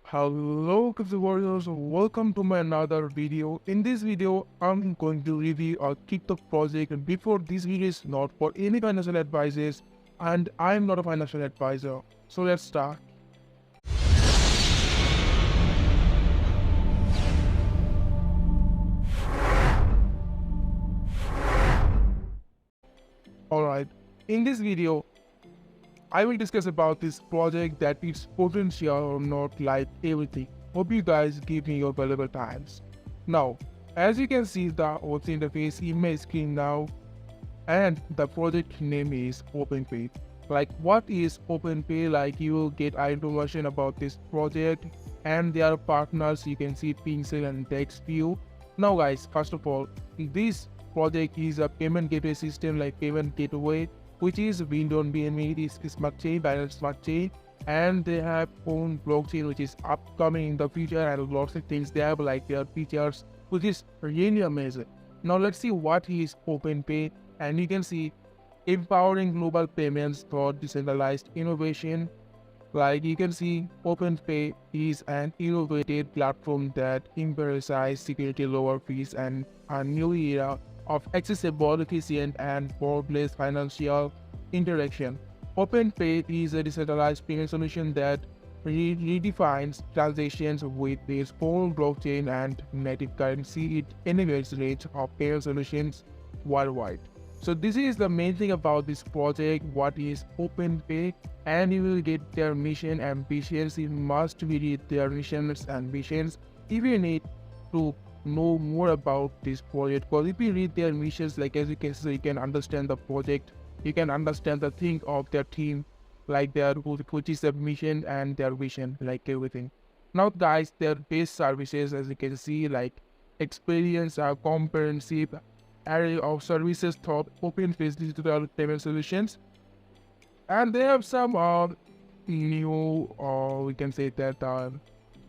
Hello Crypto Warriors, welcome to my another video. In this video, I'm going to review a crypto project. And before, this video is not for any financial advices and I'm not a financial advisor. So let's start. Alright, in this video, I will discuss about this project, that its potential or not, like everything. Hope you guys give me your valuable times. Now, as you can see the auth interface in my screen now, and the project name is OpenPay. Like, what is OpenPay? Like, you will get information about this project and their partners. You can see Pincel and TextView. Now guys, first of all, this project is a payment gateway system, like payment gateway, which is built on BNB, it is smart chain, Binance smart chain, and they have own blockchain which is upcoming in the future, and lots of things they have, like their features, which is really amazing. Now let's see what is OpenPay, and you can see empowering global payments for decentralized innovation. Like you can see, OpenPay is an innovative platform that emphasizes security, lower fees, and a new era of accessible, efficient, and borderless financial interaction. OpenPay is a decentralized payment solution that redefines transactions with its own blockchain and native currency. It enables a range of payment solutions worldwide. So this is the main thing about this project, what is OpenPay, and you will get their mission ambitions. You must read their missions and visions if you need to know more about this project, because if you read their missions, like as you can see, you can understand the project, you can understand the thing of their team, like their which is their mission and their vision, like everything. Now guys, their base services, as you can see, like experience a comprehensive array of services through OpenPay digital payment solutions, and they have some new, we can say that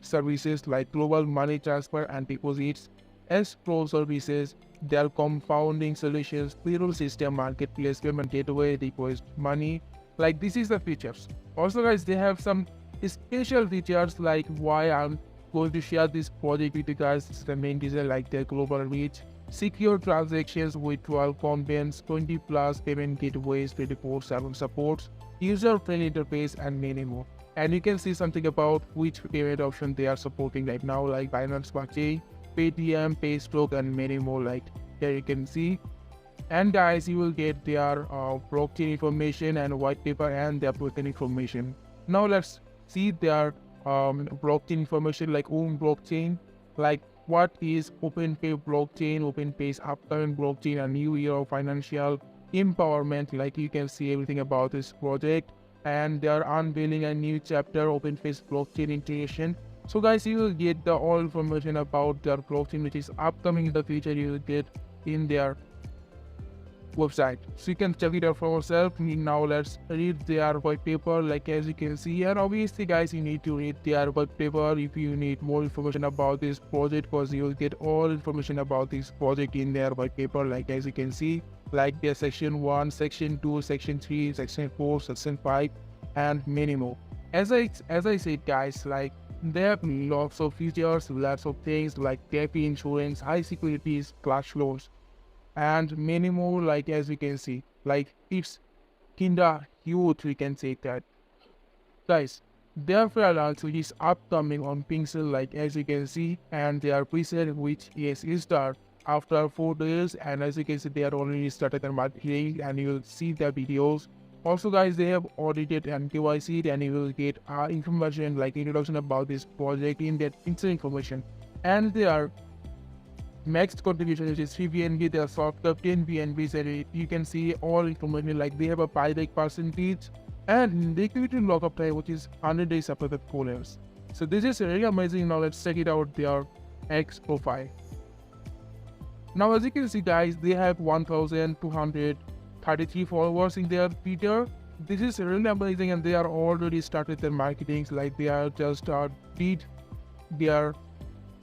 services like global money transfer and deposits, escrow services, their compounding solutions, payroll system, marketplace, payment gateway, deposit money. Like this is the features. Also guys, they have some special features, like why I'm going to share this project with you guys. This is the main reason, like their global reach, secure transactions with 12 convenience, 20 plus payment gateways, 24/7 supports, user-friendly interface, and many more. And you can see something about which payment option they are supporting right now, like Binance Smart Chain, Paytm, Paystroke, and many more. Like here you can see. And guys, you will get their blockchain information and white paper and their blockchain information. Now let's see their blockchain information, like own blockchain, like what is OpenPay blockchain, OpenPay's upcoming blockchain, a new year of financial empowerment. Like you can see everything about this project, and they are unveiling a new chapter, OpenPay's blockchain integration. So guys, you will get the all information about their blockchain which is upcoming in the future. You will get in their website, so you can check it out for yourself. Now let's read their white paper, like as you can see. And obviously guys, you need to read their white paper if you need more information about this project, because you will get all information about this project in their white paper, like as you can see, like their section 1, section 2, section 3, section 4, section 5, and many more. As I said guys, like they have lots of features, lots of things like gap insurance, high securities, cash loans, and many more. Like as we can see, like it's kinda huge, we can say that. Guys, their fair launch which is upcoming on Pincel, like as you can see, and their presale which is start after 4 days, and as you can see, they are already started their marketing, and you will see their videos. Also guys, they have audited and KYC, and you will get information like introduction about this project in that instant information. And they are max contribution which is 3 BNB, their soft cap 10 BNBs, and you can see all information, like they have a buyback percentage and liquidity lockup time which is 100 days after the collapse. So this is really amazing. Now let's check it out, their X profile. Now as you can see guys, they have 1233 followers in their Twitter. This is really amazing, and they are already started their marketing, like they are just did their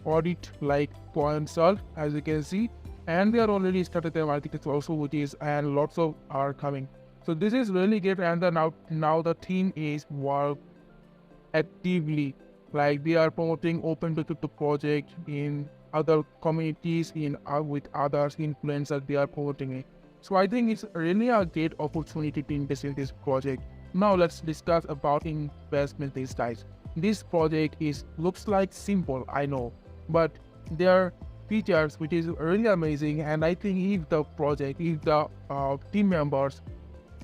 audit like consult, as you can see, and they are already started their marketing also, which is, and lots of are coming. So this is really great, and now the team is work actively Like they are promoting open to crypto project in other communities, in with others influencers they are promoting it. So I think it's really a great opportunity to invest in this project. Now let's discuss about investment these guys. This project is looks like simple, I know, but there are features which is really amazing. And I think if the team members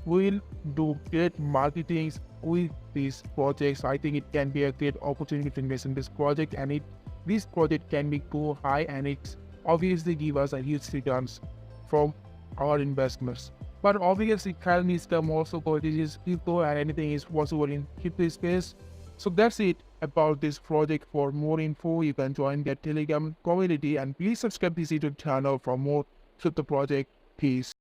will do great marketing with these projects, I think it can be a great opportunity to invest in this project, and this project can be go high, and it's obviously give us a huge returns from our investments. But obviously currently scam also is crypto, and anything is possible in crypto space. So that's it about this project. For more info, you can join their Telegram community, and please subscribe this YouTube channel for more crypto project. Peace.